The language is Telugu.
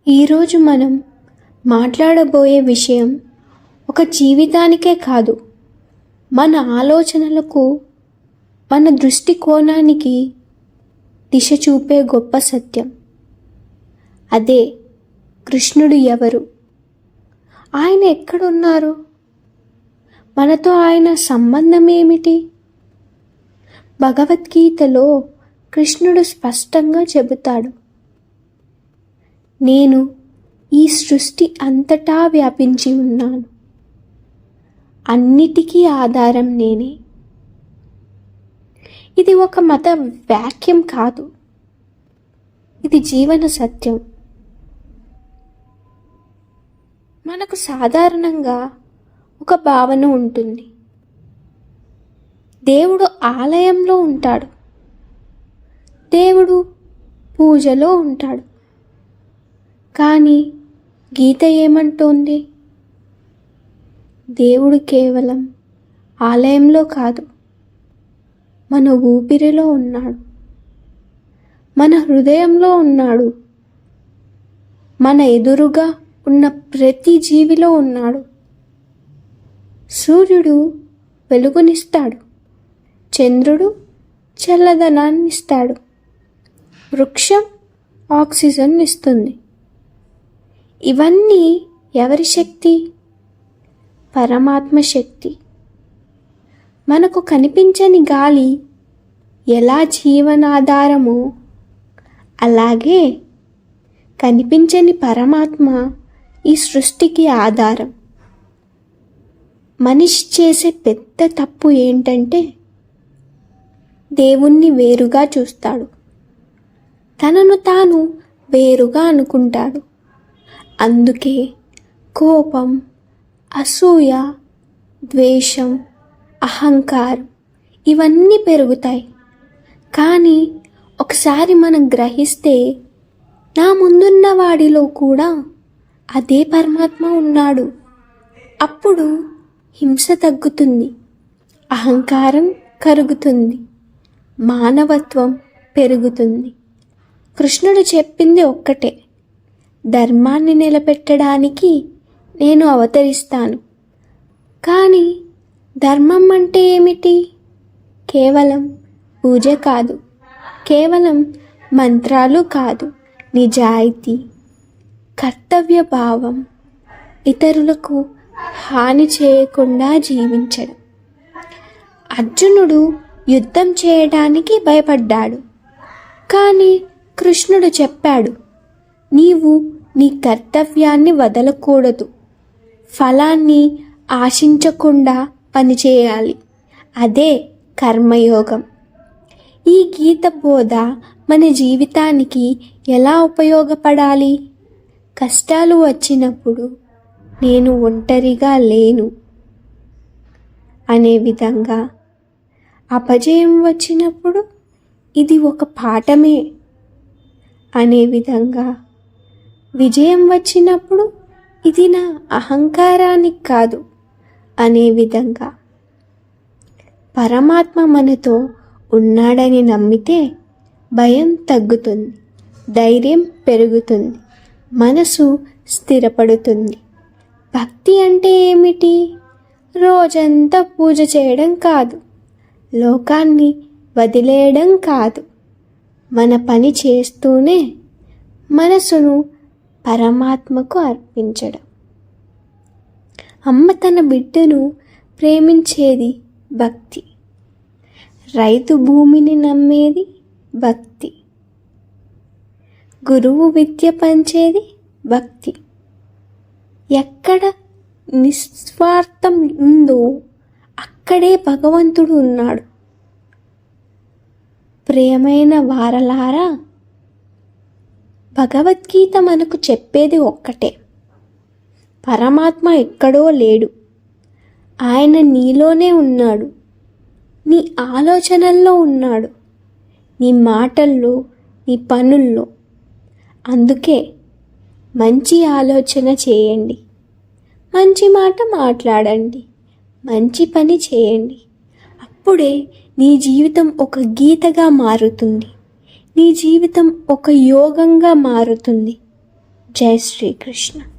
ఈరోజు మనం మాట్లాడబోయే విషయం ఒక జీవితానికే కాదు, మన ఆలోచనలకు, మన దృష్టికోణానికి దిశ చూపే గొప్ప సత్యం. అదే కృష్ణుడు ఎవరు, ఆయన ఎక్కడున్నారు, మనతో ఆయన సంబంధం ఏమిటి? భగవద్గీతలో కృష్ణుడు స్పష్టంగా చెబుతాడు, నేను ఈ సృష్టి అంతటా వ్యాపించి ఉన్నాను, అన్నిటికీ ఆధారం నేనే. ఇది ఒక మత వాక్యం కాదు, ఇది జీవన సత్యం. మనకు సాధారణంగా ఒక భావన ఉంటుంది, దేవుడు ఆలయంలో ఉంటాడు, దేవుడు పూజలో ఉంటాడు. కానీ గీత ఏమంటోంది? దేవుడు కేవలం ఆలయంలో కాదు, మన ఊపిరిలో ఉన్నాడు, మన హృదయంలో ఉన్నాడు, మన ఎదురుగా ఉన్న ప్రతి జీవిలో ఉన్నాడు. సూర్యుడు వెలుగునిస్తాడు, చంద్రుడు చల్లదనాన్నిస్తాడు, వృక్షం ఆక్సిజన్ ఇస్తుంది. ఇవన్నీ ఎవరి శక్తి? పరమాత్మ శక్తి. మనకు కనిపించని గాలి ఎలా జీవనాధారమో, అలాగే కనిపించని పరమాత్మ ఈ సృష్టికి ఆధారం. మనిషి చేసే పెద్ద తప్పు ఏంటంటే దేవుణ్ణి వేరుగా చూస్తాడు, తనను తాను వేరుగా అనుకుంటాడు. అందుకే కోపం, అసూయ, ద్వేషం, అహంకారం ఇవన్నీ పెరుగుతాయి. కానీ ఒకసారి మనం గ్రహిస్తే నా ముందున్న వాడిలో కూడా అదే పరమాత్మ ఉన్నాడు. అప్పుడు హింస తగ్గుతుంది, అహంకారం కరుగుతుంది, మానవత్వం పెరుగుతుంది. కృష్ణుడు చెప్పింది ఒక్కటే, ధర్మాన్ని నిలబెట్టడానికి నేను అవతరిస్తాను. కానీ ధర్మం అంటే ఏమిటి? కేవలం పూజ కాదు, కేవలం మంత్రాలు కాదు, నిజాయితీ, కర్తవ్య భావం, ఇతరులకు హాని చేయకుండా జీవించడం. అర్జునుడు యుద్ధం చేయడానికి భయపడ్డాడు, కానీ కృష్ణుడు చెప్పాడు, నీవు నీ కర్తవ్యాన్ని వదలకూడదు, ఫలాన్ని ఆశించకుండా పనిచేయాలి. అదే కర్మయోగం. ఈ గీత బోధ మన జీవితానికి ఎలా ఉపయోగపడాలి? కష్టాలు వచ్చినప్పుడు నేను ఒంటరిగా లేను అనే విధంగా, అపజయం వచ్చినప్పుడు ఇది ఒక పాఠమే అనే విధంగా, విజయం వచ్చినప్పుడు ఇది నా అహంకారానికి కాదు అనే విధంగా. పరమాత్మ మనతో ఉన్నాడని నమ్మితే భయం తగ్గుతుంది, ధైర్యం పెరుగుతుంది, మనసు స్థిరపడుతుంది. భక్తి అంటే ఏమిటి? రోజంతా పూజ చేయడం కాదు, లోకాన్ని వదిలేయడం కాదు, మన పని చేస్తూనే మనసును పరమాత్మకు అర్పించడం. అమ్మ తన బిడ్డను ప్రేమించేది భక్తి, రైతు భూమిని నమ్మేది భక్తి, గురువు విద్య పంచేది భక్తి. ఎక్కడ నిస్వార్థం ఉందో అక్కడే భగవంతుడు ఉన్నాడు. ప్రియమైన వారలారా, భగవద్గీత మనకు చెప్పేది ఒక్కటే, పరమాత్మ ఎక్కడో లేడు, ఆయన నీలోనే ఉన్నాడు, నీ ఆలోచనల్లో ఉన్నాడు, నీ మాటల్లో, నీ పనుల్లో. అందుకే మంచి ఆలోచన చేయండి, మంచి మాట మాట్లాడండి, మంచి పని చేయండి. అప్పుడే నీ జీవితం ఒక గీతగా మారుతుంది, నీ జీవితం ఒక యోగంగా మారుతుంది. జై శ్రీకృష్ణ.